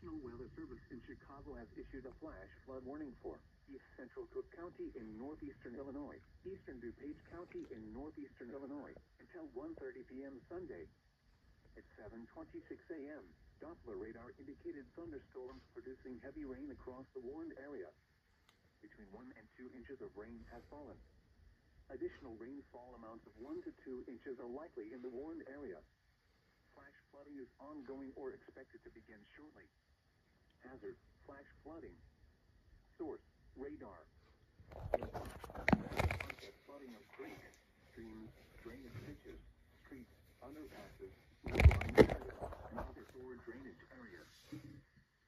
National Weather Service in Chicago has issued a flash flood warning for East Central Cook County in northeastern Illinois, eastern DuPage County in northeastern Illinois, until 1:30 p.m. Sunday. At 7:26 a.m., Doppler radar indicated thunderstorms producing heavy rain across the warned area. Between 1 and 2 inches of rain has fallen. Additional rainfall amounts of 1 to 2 inches are likely in the warned area. Flash flooding is ongoing or expected to begin shortly. Hazard: flash flooding. Source: radar. Onset flooding of creeks, streams, drainage ditches, streets, underpasses, low-lying areas, and other forward drainage areas.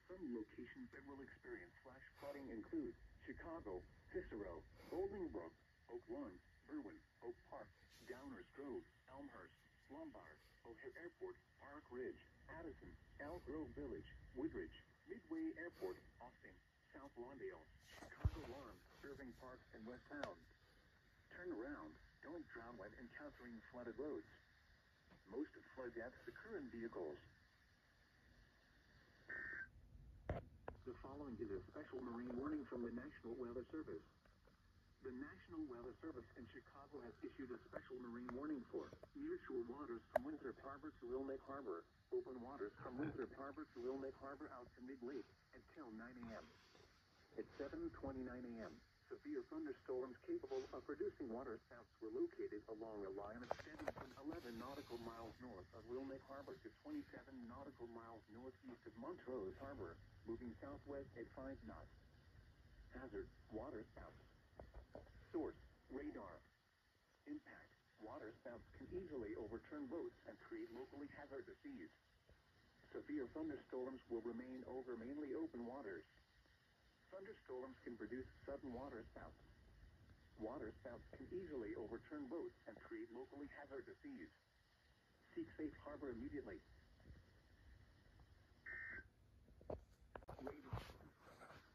Some locations that will experience flash flooding include Chicago, Cicero, Bolingbrook, Oak Lawn, Berwyn, Oak Park, Downers Grove, Elmhurst, Lombard, O'Hare Airport, Park Ridge, Addison, Elk Grove Village, Woodridge, Midway Airport, Austin, South Lawndale, Chicago Lawn, Irving Park, and West Town. Turn around. Don't drown when encountering flooded roads. Most of flood deaths occur in vehicles. The following is a special marine warning from the National Weather Service. The National Weather Service in Chicago has issued a special marine warning for nearshore waters from Winthrop Harbor to Wilmette Harbor, open waters from Winthrop Harbor to Wilmette Harbor out to mid-lake until 9 a.m. At 7:29 a.m., severe thunderstorms capable of producing waterspouts were located along a line extending from 11 nautical miles north of Wilmette Harbor to 27 nautical miles northeast of Montrose Harbor, moving southwest at 5 knots. Hazard: waterspouts. Source: radar. Impact: waterspouts can easily overturn boats and create locally hazardous seas. Severe thunderstorms will remain over mainly open waters. Thunderstorms can produce sudden waterspouts. Waterspouts can easily overturn boats and create locally hazardous seas. Seek safe harbor immediately. Radar.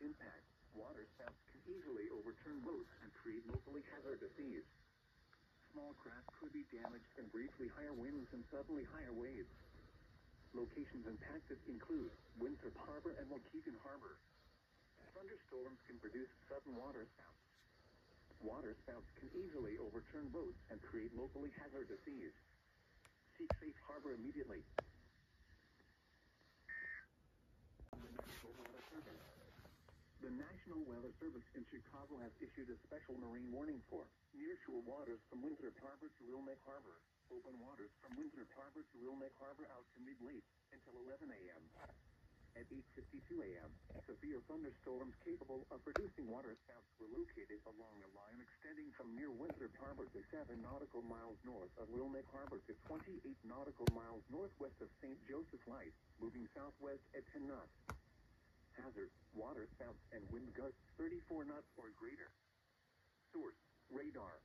Impact: waterspouts can easily overturn boats and create locally hazardous seas. Small craft could be damaged in briefly higher winds and suddenly higher waves. Locations impacted include Winthrop Harbor and Waukegan Harbor. Thunderstorms can produce sudden waterspouts. Waterspouts can easily overturn boats and create locally hazardous seas. Seek safe harbor immediately. The National Weather Service in Chicago has issued a special marine warning for nearshore waters from Winthrop Harbor to Wilmette Harbor, open waters from Winthrop Harbor to Wilmette Harbor out to mid-lake until 11 a.m. At 8:52 a.m., severe thunderstorms capable of producing waterspouts were located along a line extending from near Winthrop Harbor to 7 nautical miles north of Wilmette Harbor to 28 nautical miles northwest of St. Joseph Light, moving southwest at 10 knots. Hazard: waterspouts and wind gusts 34 knots or greater. Source: radar.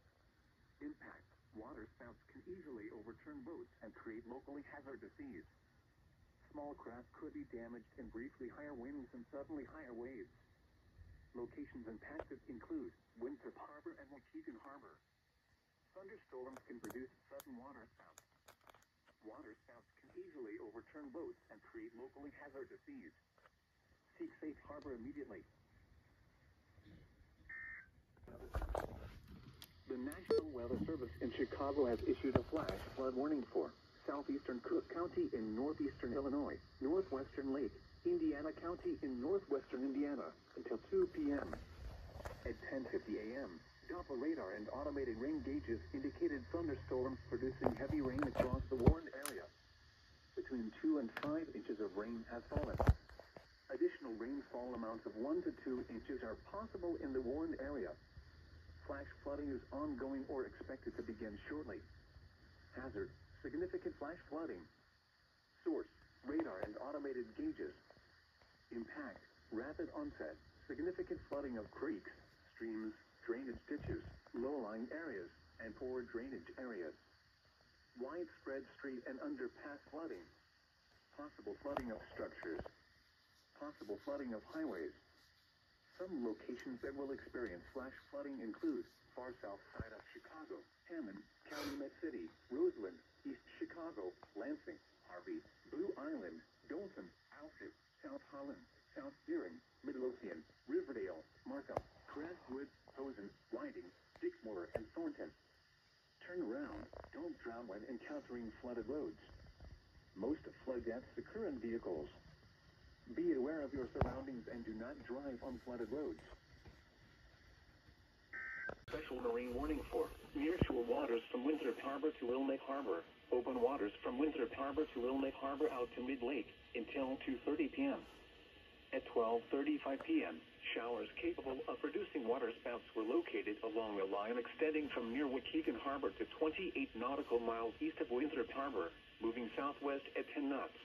Impact: waterspouts can easily overturn boats and create locally hazardous seas. Small craft could be damaged in briefly higher winds and suddenly higher waves. Locations impacted include Winthrop Harbor and Waukegan Harbor. Thunderstorms can produce sudden waterspouts. Waterspouts can easily overturn boats and create locally hazardous seas. Seek safe harbor immediately. The National Weather Service in Chicago has issued a flash flood warning for southeastern Cook County in northeastern Illinois, northwestern Lake, Indiana County in northwestern Indiana until 2 p.m. At 10:50 a.m., Doppler radar and automated rain gauges indicated thunderstorms producing heavy rain across the warned area. Between 2 and 5 inches of rain has fallen. Additional rainfall amounts of 1 to 2 inches are possible in the warned area. Flash flooding is ongoing or expected to begin shortly. Hazard: significant flash flooding. Source: radar and automated gauges. Impact: rapid onset, significant flooding of creeks, streams, drainage ditches, low-lying areas, and forward drainage areas. Widespread street and underpass flooding. Possible flooding of structures. Possible flooding of highways. Some locations that will experience flash flooding include far south side of Chicago, Hammond, Calumet City, Roseland, East Chicago, Lansing, Harvey, Blue Island, Dothan, Alfred, South Holland, when encountering flooded roads. Most flood deaths occur in vehicles. Be aware of your surroundings and do not drive on flooded roads. Special marine warning for nearshore waters from Winthrop Harbor to Little Neck Harbor. Open waters from Winthrop Harbor to Little Neck Harbor out to mid-lake until 2:30 p.m. At 12:35 p.m., showers capable of producing waterspouts were located along a line extending from near Waukegan Harbor to 28 nautical miles east of Winthrop Harbor, moving southwest at 10 knots.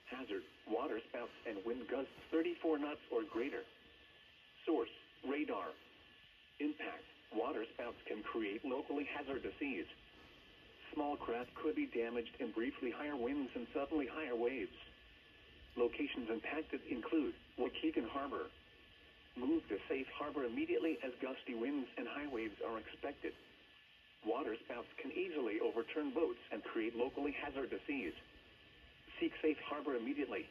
Hazard, waterspouts and wind gusts 34 knots or greater. Source, radar. Impact, waterspouts can create locally hazardous seas. Small craft could be damaged in briefly higher winds and suddenly higher waves. Locations impacted include Waukegan Harbor. Move to safe harbor immediately as gusty winds and high waves are expected. Waterspouts can easily overturn boats and create locally hazardous seas. Seek safe harbor immediately.